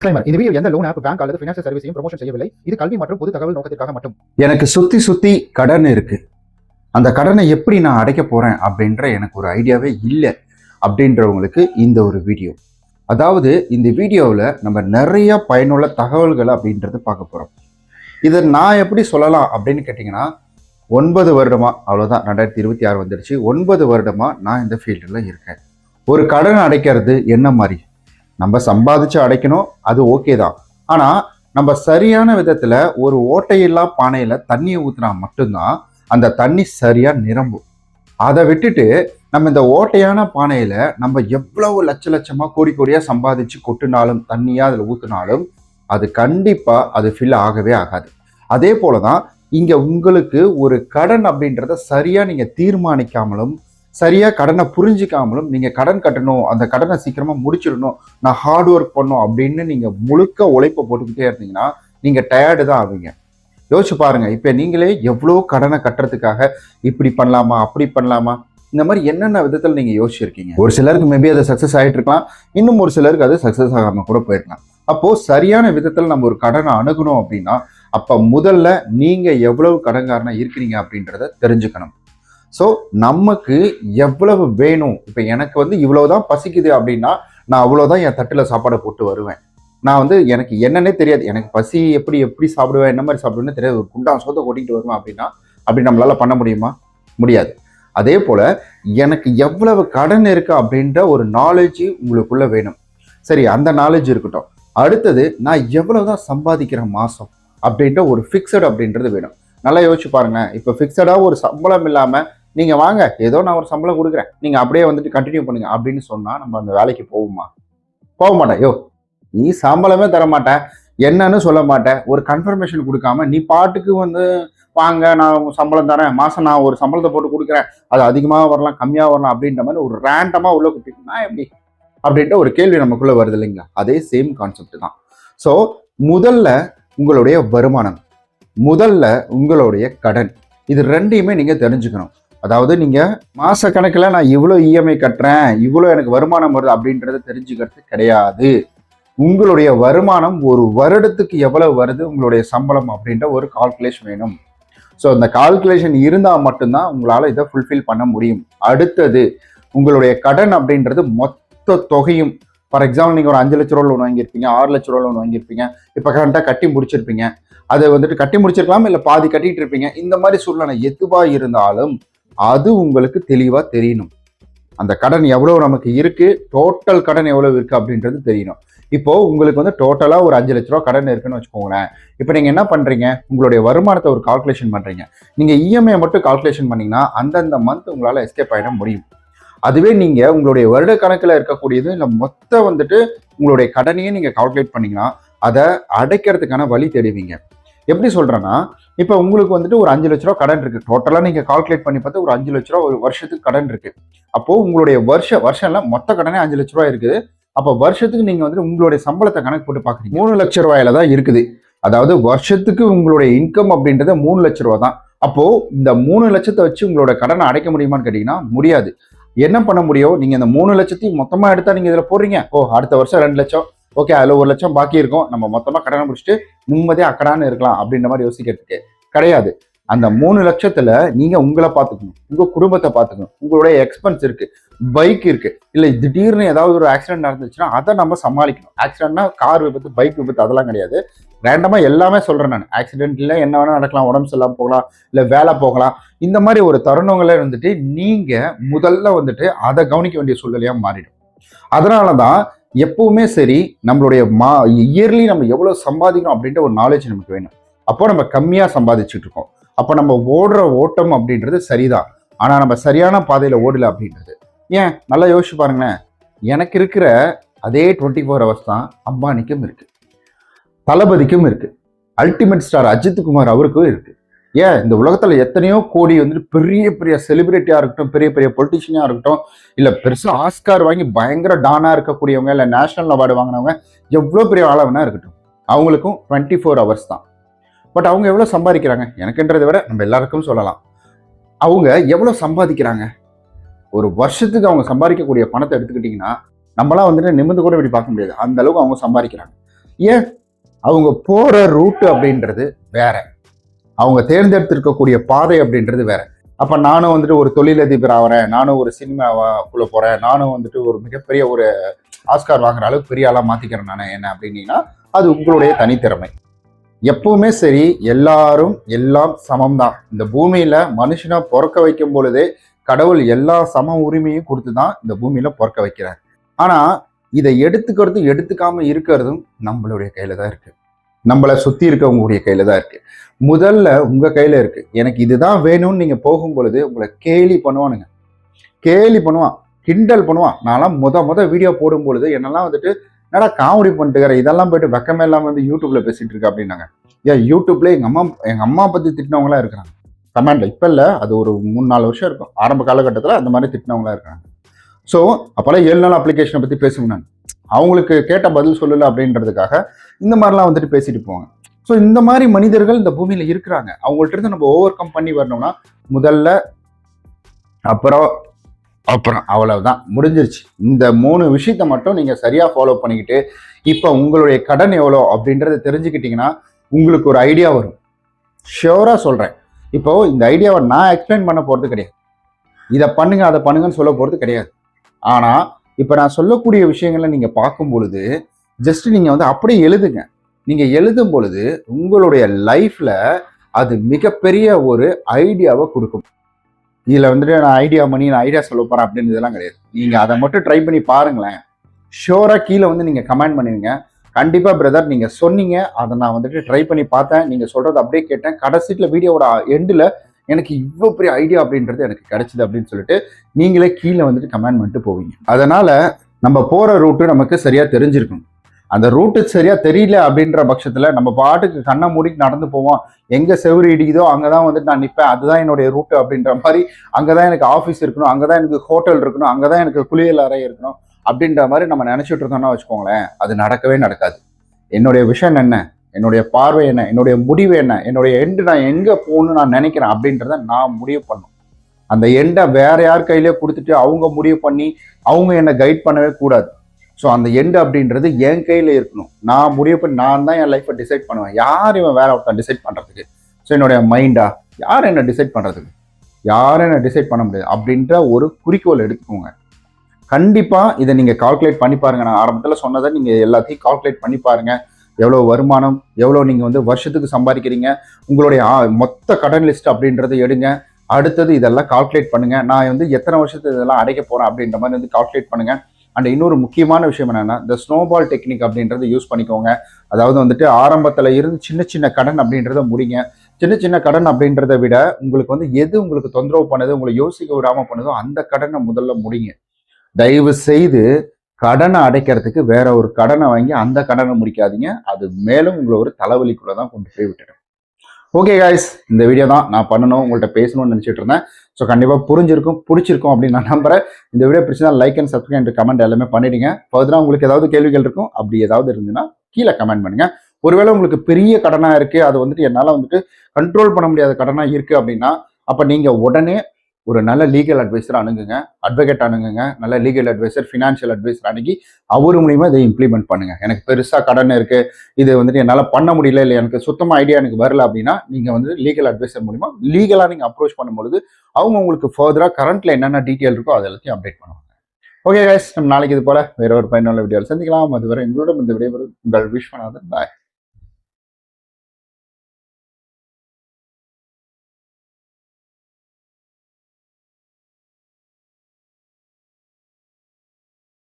இந்த வீடியோ எந்த loan app bank அல்லது ஃபினான்ஷியல் சர்வீஸையும் ப்ரமோஷன் செய்யவில்லை. இது கல்வி மற்றும் பொது தகவல் நோக்கத்திற்காக மட்டும். எனக்கு சுத்தி கடன் இருக்கு. அந்த கடனை எப்படி நான் அடைக்க போறேன் அப்படின்ற எனக்கு ஒரு ஐடியாவே இல்லை அப்படின்றவங்களுக்கு இந்த ஒரு வீடியோ. அதாவது இந்த வீடியோவில் நம்ம நிறைய பயனுள்ள தகவல்கள் அப்படின்றது பார்க்க போறோம். இதை நான் எப்படி சொல்லலாம் அப்படின்னு கேட்டிங்கன்னா, 9 வருடமா, அவ்வளோதான் 2026 வந்துடுச்சு, 9 வருடமா நான் இந்த ஃபீல்டில் இருக்கேன். ஒரு கடன் அடைக்கிறது என்ன மாதிரி, நம்ம சம்பாதிச்சு அடைக்கணும், அது ஓகே தான். ஆனால் நம்ம சரியான விதத்தில் ஒரு ஓட்டையில்லா பானையில் தண்ணியை ஊற்றினா மட்டும்தான் அந்த தண்ணி சரியாக நிரம்பும். அதை விட்டுட்டு நம்ம இந்த ஓட்டையான பானையில் நம்ம எவ்வளவு லட்சமாக கோடியாக சம்பாதிச்சு கொட்டினாலும் தண்ணியாக அதில் ஊற்றினாலும் அது கண்டிப்பாக அது ஃபில் ஆகவே ஆகாது. அதே போல தான் இங்கே உங்களுக்கு ஒரு கடன் அப்படின்றத சரியாக நீங்கள் தீர்மானிக்காமலும் சரியாக கடனை புரிஞ்சிக்காமலும் நீங்கள் கடன் கட்டணும், அந்த கடனை சீக்கிரமாக முடிச்சிடணும், நான் ஹார்ட் ஒர்க் பண்ணணும் அப்படின்னு நீங்கள் முழுக்க உழைப்பை போட்டுக்கிட்டே இருந்தீங்கன்னா நீங்கள் டயர்டு தான் ஆவீங்க. யோசிச்சு பாருங்க, இப்போ நீங்களே எவ்வளோ கடனை கட்டுறதுக்காக இப்படி பண்ணலாமா அப்படி பண்ணலாமா இந்த மாதிரி என்னென்ன விதத்தில் நீங்கள் யோசிச்சிருக்கீங்க. ஒரு சிலருக்கு மேபி அது சக்ஸஸ் ஆகிட்டு இருக்கலாம், இன்னும் ஒரு சிலருக்கு அது சக்ஸஸ் ஆகாமல் கூட போயிருக்கலாம். அப்போது சரியான விதத்தில் நம்ம ஒரு கடனை அணுகணும் அப்படின்னா அப்போ முதல்ல நீங்கள் எவ்வளவு கடன்காரனா இருக்கிறீங்க அப்படின்றத தெரிஞ்சுக்கணும். ஸோ நமக்கு எவ்வளவு வேணும், இப்போ எனக்கு இவ்வளவுதான் பசிக்குது அப்படின்னா நான் அவ்வளோதான் என் தட்டில் சாப்பாடை போட்டு வருவேன். நான் எனக்கு என்னன்னே தெரியாது, எனக்கு பசி எப்படி சாப்பிடுவேன், என்ன மாதிரி சாப்பிடுவேன்னு தெரியாது, ஒரு குண்டான் சோத்தை கொட்டிட்டு வருவேன் அப்படின்னா அப்படி நம்மளால பண்ண முடியுமா? முடியாது. அதே போல எனக்கு எவ்வளவு கடன் இருக்கு அப்படின்ற ஒரு நாலேஜ் உங்களுக்குள்ள வேணும். சரி, அந்த நாலேஜ் இருக்கட்டும். அடுத்தது நான் எவ்வளவுதான் சம்பாதிக்கிறேன் மாசம் அப்படின்ற ஒரு ஃபிக்ஸட் அப்படின்றது வேணும். நல்லா யோசிச்சு பாருங்க, இப்போ ஃபிக்ஸடாக ஒரு சம்பளம் இல்லாமல் நீங்கள் வாங்க ஏதோ நான் ஒரு சம்பளம் கொடுக்குறேன் நீங்கள் அப்படியே கண்டினியூ பண்ணுங்க அப்படின்னு சொன்னால் நம்ம அந்த வேலைக்கு போக மாட்டேன். யோ, நீ சம்பளமே தர மாட்டேன், என்னன்னு சொல்ல மாட்டேன், ஒரு கன்ஃபர்மேஷன் கொடுக்காம நீ பாட்டுக்கு வாங்க நான் சம்பளம் தரேன், மாதம் நான் ஒரு சம்பளத்தை போட்டு கொடுக்குறேன், அது அதிகமாக வரலாம் கம்மியாக வரலாம் அப்படின்ற மாதிரி ஒரு ரேண்டமாக உள்ள கொடுத்தீங்கன்னா எப்படி அப்படின்ற ஒரு கேள்வி நமக்குள்ளே வருது இல்லைங்களா? அதே சேம் கான்செப்ட் தான். ஸோ முதல்ல உங்களுடைய வருமானம், முதல்ல உங்களுடைய கடன், இது ரெண்டையுமே நீங்கள் தெரிஞ்சுக்கணும். அதாவது நீங்கள் மாத கணக்கில் நான் இவ்வளோ இஎம்ஐ கட்டுறேன், இவ்வளோ எனக்கு வருமானம் வருது அப்படின்றத தெரிஞ்சுக்கிறது கிடையாது. உங்களுடைய வருமானம் ஒரு வருடத்துக்கு எவ்வளவு வருது, உங்களுடைய சம்பளம் அப்படின்ற ஒரு கால்குலேஷன் வேணும். ஸோ அந்த கால்குலேஷன் இருந்தால் மட்டும்தான் உங்களால் இதை ஃபுல்ஃபில் பண்ண முடியும். அடுத்தது உங்களுடைய கடன் அப்படின்றது மொத்த தொகையும், ஃபார் எக்ஸாம்பிள் நீங்கள் ஒரு 5 லட்ச ரூபா லோன் வாங்கியிருப்பீங்க, 6 லட்ச ரூபா லோன் வாங்கியிருப்பீங்க, இப்போ கரெக்டாக கட்டி முடிச்சிருப்பீங்க, அதை கட்டி முடிச்சிருக்கலாம், இல்லை பாதி கட்டிட்டு இருப்பீங்க. இந்த மாதிரி சூழ்நிலை எதுவாக இருந்தாலும் அது உங்களுக்கு தெளிவாக தெரியணும். அந்த கடன் எவ்வளோ நமக்கு இருக்கு, டோட்டல் கடன் எவ்வளவு இருக்கு அப்படின்றது தெரியணும். இப்போ உங்களுக்கு டோட்டலாக ஒரு 5 லட்ச ரூபா கடன் இருக்குன்னு வச்சுக்கோங்களேன். இப்போ நீங்கள் என்ன பண்ணுறீங்க, உங்களுடைய வருமானத்தை ஒரு கால்குலேஷன் பண்ணுறீங்க. நீங்கள் இஎம்ஐ மட்டும் கால்குலேஷன் பண்ணீங்கன்னா அந்தந்த மந்த் உங்களால் எஸ்கேப் ஆகிட முடியும். அதுவே நீங்கள் உங்களுடைய வருட கணக்கில் இருக்கக்கூடியது இல்லை மொத்த உங்களுடைய கடனையே நீங்கள் கால்குலேட் பண்ணீங்கன்னா அதை அடைக்கிறதுக்கான வழி தெரிவிங்க. எப்படி சொல்கிறேன்னா, இப்போ உங்களுக்கு ஒரு 5 லட்ச ரூபா கடன் இருக்குது, டோட்டலாக நீங்கள் கால்குலேட் பண்ணி பார்த்தா ஒரு 5 லட்ச ரூபா ஒரு வருஷத்துக்கு கடன் இருக்குது. அப்போது உங்களுடைய வருஷம்ல மொத்த கடனே 5 லட்ச ரூபா இருக்குது. அப்போ வருஷத்துக்கு நீங்கள் உங்களுடைய சம்பளத்தை கணக்கு போட்டு பார்க்குறீங்க, 3 லட்ச ரூபாயில தான் இருக்குது. அதாவது வருஷத்துக்கு உங்களுடைய இன்கம் அப்படின்றது 3 லட்ச ரூபா தான். அப்போது இந்த 3 லட்சத்தை வச்சு உங்களோட கடனை அடைக்க முடியுமான்னு கேட்டிங்கன்னா முடியாது. என்ன பண்ண முடியும், நீங்கள் இந்த 3 லட்சத்தையும் மொத்தமாக எடுத்தால் நீங்கள் இதில் போடுறீங்க, அடுத்த வருஷம் 2 லட்சம், ஓகே அதில் 1 லட்சம் பாக்கி இருக்கும், நம்ம மொத்தமாக கடனை முடிச்சுட்டு நிம்மதியாக அக்கடான்னு இருக்கலாம் அப்படின்ற மாதிரி யோசிக்கிறதுக்கு கிடையாது. அந்த 3 லட்சத்தில் நீங்கள் உங்களை பார்த்துக்கணும், உங்கள் குடும்பத்தை பார்த்துக்கணும், உங்களுடைய எக்ஸ்பென்ஸ் இருக்குது, பைக் இருக்குது, இல்லை திடீர்னு ஏதாவது ஒரு ஆக்சிடென்ட் நடந்துச்சுன்னா அதை நம்ம சமாளிக்கணும். ஆக்சிடென்ட்னா கார் விபத்து, பைக் விபத்து அதெல்லாம் கிடையாது, ரேண்டமாக எல்லாமே சொல்கிறேன் நான். ஆக்சிடென்ட்ல என்ன வேணால் நடக்கலாம், உடம்பு சரியில்லாமல் போகலாம், இல்லை வேலை போகலாம். இந்த மாதிரி ஒரு தருணங்களே நீங்கள் முதல்ல அதை கவனிக்க வேண்டிய சூழ்நிலையாக மாறிடும். அதனால தான் எப்பவுமே சரி, நம்மளுடைய இயர்லி நம்ம எவ்வளோ சம்பாதிக்கணும் அப்படின்ற ஒரு நாலேஜ் நமக்கு வேணும். அப்போ நம்ம கம்மியாக சம்பாதிச்சுட்டு இருக்கோம், அப்போ நம்ம ஓடுற ஓட்டம் அப்படின்றது சரிதான், ஆனால் நம்ம சரியான பாதையில் ஓடலை அப்படின்றது. ஏன் நல்லா யோசிச்சு பாருங்களேன், எனக்கு இருக்கிற அதே 24 ஹவர்ஸ் தான் அம்பானிக்கும் இருக்கு, தளபதிக்கும் இருக்கு, அல்டிமேட் ஸ்டார் அஜித் குமார் அவருக்கும் இருக்கு. ஏன் இந்த உலகத்தில் எத்தனையோ கோடி பெரிய பெரிய செலிபிரிட்டியாக இருக்கட்டும், பெரிய பெரிய பொலிட்டிஷியனாக இருக்கட்டும், இல்லை பெருசாக ஆஸ்கார் வாங்கி பயங்கர டானாக இருக்கக்கூடியவங்க, இல்லை நேஷனல் அவார்டு வாங்கினவங்க, எவ்வளோ பெரிய ஆளவனா இருக்கட்டும், அவங்களுக்கும் 24 ஹவர்ஸ் தான். பட் அவங்க எவ்வளோ சம்பாதிக்கிறாங்க எனக்குன்றதை விட நம்ம எல்லாருக்கும் சொல்லலாம். அவங்க எவ்வளோ சம்பாதிக்கிறாங்க, ஒரு வருஷத்துக்கு அவங்க சம்பாதிக்கக்கூடிய பணத்தை எடுத்துக்கிட்டிங்கன்னா நம்மளாம் நிமிர்ந்து கூட இப்படி பார்க்க முடியாது, அந்த அளவுக்கு அவங்க சம்பாதிக்கிறாங்க. ஏன் அவங்க போற ரூட் அப்படின்றது வேற, அவங்க தேர்ந்தெடுத்திருக்கக்கூடிய பாதை அப்படின்றது வேற. அப்ப நானும் வந்துட்டு ஒரு தொழிலதிபர் ஆகிறேன், நானும் ஒரு சினிமாக்குள்ள போறேன், நானும் வந்துட்டு ஒரு மிகப்பெரிய ஒரு ஆஸ்கார் வாங்குற அளவுக்கு பெரிய ஆளா மாத்திக்கிறேன் நானே என்ன அப்படின்னீங்கன்னா அது உங்களுடைய தனித்திறமை. எப்பவுமே சரி, எல்லாரும் எல்லாம் சமம் தான். இந்த பூமியில மனுஷனை பிறக்க வைக்கும் பொழுதே கடவுள் எல்லா சம உரிமையும் கொடுத்துதான் இந்த பூமியில பிறக்க வைக்கிறார். ஆனா இதை எடுத்துக்கிறதும் எடுத்துக்காம இருக்கிறதும் நம்மளுடைய கையில தான் இருக்கு, நம்மளை சுத்தி இருக்கவங்களுடைய கையில தான் இருக்கு. முதல்ல உங்க கையில இருக்கு. எனக்கு இதுதான் வேணும்னு நீங்க போகும் பொழுது உங்களை கேலி பண்ணுவானுங்க, கேலி பண்ணுவான், கிண்டல் பண்ணுவான். நான்லாம் முத வீடியோ போடும் பொழுது என்னெல்லாம் வந்துட்டு என்னடா காமெடி பண்ணிட்டு இதெல்லாம் போயிட்டு வெக்கமே இல்லாம வந்து யூடியூப்ல பேசிட்டு இருக்கு அப்படின்னாங்க. ஏன் யூடியூப்ல எங்க அம்மா பத்தி திட்டினவங்களாம் இருக்கிறாங்க கமெண்ட்ல. இப்ப இல்ல, அது ஒரு 3-4 வருஷம் இருக்கும். ஆரம்ப காலகட்டத்துல அந்த மாதிரி திட்டினவங்களா இருக்காங்க. ஸோ அப்போல்லாம் 7 நாள் அப்ளிகேஷனை பத்தி பேசுவேன் நான். அவங்களுக்கு கேட்ட பதில் சொல்லல அப்படின்றதுக்காக இந்த மாதிரிலாம் வந்துட்டு பேசிட்டு போவாங்க. ஸோ இந்த மாதிரி மனிதர்கள் இந்த பூமியில இருக்கிறாங்க. அவங்கள்ட்ட இருந்து நம்ம ஓவர் கம் பண்ணி வரணும்னா முதல்ல அப்புறம் அவ்வளவுதான், முடிஞ்சிருச்சு. இந்த 3 விஷயத்த மட்டும் நீங்க சரியா ஃபாலோ பண்ணிக்கிட்டு இப்போ உங்களுடைய கடன் எவ்வளோ அப்படின்றத தெரிஞ்சுக்கிட்டீங்கன்னா உங்களுக்கு ஒரு ஐடியா வரும். ஷியோரா சொல்றேன். இப்போ இந்த ஐடியாவை நான் எக்ஸ்பிளைன் பண்ண போறது கிடையாது, இதை பண்ணுங்க அதை பண்ணுங்கன்னு சொல்ல போறது கிடையாது. ஆனா இப்ப நான் சொல்லக்கூடிய விஷயங்களை நீங்க பார்க்கும் பொழுது ஜஸ்ட் நீங்க வந்து அப்படியே எழுதுங்க. நீங்க எழுதும் பொழுது உங்களுடைய லைஃப்ல அது மிகப்பெரிய ஒரு ஐடியாவை கொடுக்கும். இதுல வந்துட்டு நான் ஐடியா சொல்ல போறேன் அப்படின்னு இதெல்லாம் கிடையாது. நீங்க அதை மட்டும் ட்ரை பண்ணி பாருங்களேன். ஷோரா கீழே வந்து நீங்க கமெண்ட் பண்ணுவீங்க, கண்டிப்பா பிரதர் நீங்க சொன்னீங்க, அதை நான் வந்துட்டு ட்ரை பண்ணி பார்த்தேன், நீங்க சொல்றது அப்படியே கேட்டேன், கடைசியில வீடியோவோட எண்டுல எனக்கு இவ்வளோ பெரிய ஐடியா அப்படின்றது எனக்கு கிடைச்சிது அப்படின்னு சொல்லிட்டு நீங்களே கீழே வந்துட்டு கமெண்ட் பண்ணிட்டு போவீங்க. அதனால நம்ம போற ரூட்டு நமக்கு சரியா தெரிஞ்சிருக்கணும். அந்த ரூட்டு சரியா தெரியல அப்படின்ற பட்சத்துல நம்ம பாட்டுக்கு கண்ணை மூடிக்கு நடந்து போவோம். எங்க செவுறு இடிக்குதோ அங்கதான் வந்துட்டு நான் நிற்பேன், அதுதான் என்னுடைய ரூட்டு அப்படின்ற மாதிரி. அங்கதான் எனக்கு ஆஃபீஸ் இருக்கணும், அங்கதான் எனக்கு ஹோட்டல் இருக்கணும், அங்கதான் எனக்கு குளியல் அறை இருக்கணும் அப்படின்ற மாதிரி நம்ம நினைச்சிட்டு இருந்தோம்னா வச்சுக்கோங்களேன், அது நடக்கவே நடக்காது. என்னுடைய விஷன் என்ன, என்னுடைய பார்வை என்ன, என்னுடைய முடிவு என்ன, என்னுடைய எண்டு நான் எங்க போகணும்னு நான் நினைக்கிறேன் அப்படின்றத நான் முடிவு பண்ணும். அந்த எண்டை வேற யார் கையிலே கொடுத்துட்டு அவங்க முடிவு பண்ணி அவங்க என்னை கைட் பண்ணவே கூடாது. ஸோ அந்த எண்டு அப்படின்றது என் கையில் இருக்கணும். நான் முடிவு பண்ணி நான் தான் என் லைஃப்பை டிசைட் பண்ணுவேன். யார் இவன் வேற ஒருத்தன் டிசைட் பண்ணுறதுக்கு? ஸோ என்னுடைய மைண்டா யார் என்ன டிசைட் பண்ணுறதுக்கு? யாரும் என்ன டிசைட் பண்ண முடியாது அப்படின்ற ஒரு குறிக்கோள் எடுத்துக்கோங்க. கண்டிப்பாக இதை நீங்கள் கால்குலேட் பண்ணி பாருங்க. நான் ஆரம்பத்தில் சொன்னதை நீங்கள் எல்லாத்தையும் கால்குலேட் பண்ணி பாருங்க. எவ்வளோ வருமானம், எவ்வளோ நீங்கள் வந்து வருஷத்துக்கு சம்பாதிக்கிறீங்க, உங்களுடைய மொத்த கடன் லிஸ்ட் அப்படின்றத எடுங்க. அடுத்தது இதெல்லாம் கால்குலேட் பண்ணுங்க. நான் வந்து எத்தனை வருஷத்துக்கு இதெல்லாம் அடைக்க போறேன் அப்படின்ற மாதிரி வந்து கால்குலேட் பண்ணுங்க. அண்ட் இன்னொரு முக்கியமான விஷயம் என்னன்னா, இந்த ஸ்னோபால் டெக்னிக் அப்படின்றத யூஸ் பண்ணிக்கோங்க. அதாவது வந்துட்டு ஆரம்பத்துல இருந்து சின்ன சின்ன கடன் அப்படின்றத முடிங்க. சின்ன சின்ன கடன் அப்படின்றத விட உங்களுக்கு வந்து எது உங்களுக்கு தொந்தரவு பண்ணுது, உங்களை யோசிக்க விடாம பண்ணுதோ அந்த கடனை முதல்ல முடிங்க. தயவு செய்து கடனை அடைக்கிறதுக்கு வேற ஒரு கடனை வாங்கி அந்த கடனை முடிக்காதீங்க. அது மேலும் உங்களை ஒரு தலைவலிக்குள்ளதான் கொண்டு போய் விட்டுடும். ஓகே காய்ஸ், இந்த வீடியோ தான் நான் பண்ணணும், உங்கள்கிட்ட பேசணும்னு நினச்சிட்டு இருந்தேன். ஸோ கண்டிப்பாக புரிஞ்சிருக்கும், பிடிச்சிருக்கும் அப்படின்னு நான் நம்புறேன். இந்த வீடியோ பிடிச்சா like and subscribe and comment எல்லாமே பண்ணிடுங்க. ஃபர்தராக உங்களுக்கு ஏதாவது கேள்விகள் இருக்கும், அப்படி ஏதாவது இருந்துன்னா கீழே கமெண்ட் பண்ணுங்க. ஒருவேளை உங்களுக்கு பெரிய கடனாக இருக்குது, அது வந்துட்டு என்னால் வந்துட்டு கண்ட்ரோல் பண்ண முடியாத கடனாக இருக்குது அப்படின்னா அப்போ நீங்கள் உடனே ஒரு நல்ல லீகல் அட்வைசர் அணுகுங்க, அட்வொகேட் அணுகுங்க. நல்ல லீகல் அட்வைசர், ஃபினான்ஷியல் அட்வைசர் அணுகி அவர் மூலியமா இதை இம்ப்ளிமெண்ட் பண்ணுங்க. எனக்கு பெருசா கடன் இருக்கு, இது வந்துட்டு என்னால் பண்ண முடியல, இல்லை எனக்கு சுத்தமாக ஐடியா எனக்கு வரல அப்படின்னா நீங்க வந்து லீகல் அட்வைசர் மூலியமா லீகலா நீங்க அப்ரோச் பண்ணும்பொழுது அவங்க உங்களுக்கு ஃபர்தரா கரண்ட்ல என்னென்ன டீட்டெயில் இருக்கோ அதை எல்லாத்தையும் அப்டேட் பண்ணுவாங்க. ஓகே கைஸ், நம்ம நாளைக்கு இது போல வேற ஒரு பயனுள்ள வீடியோவில் சந்திக்கலாம். அதுவரை எங்களோட இந்த விடைபெறும் உங்கள் விஸ்வநாதன். பாய்.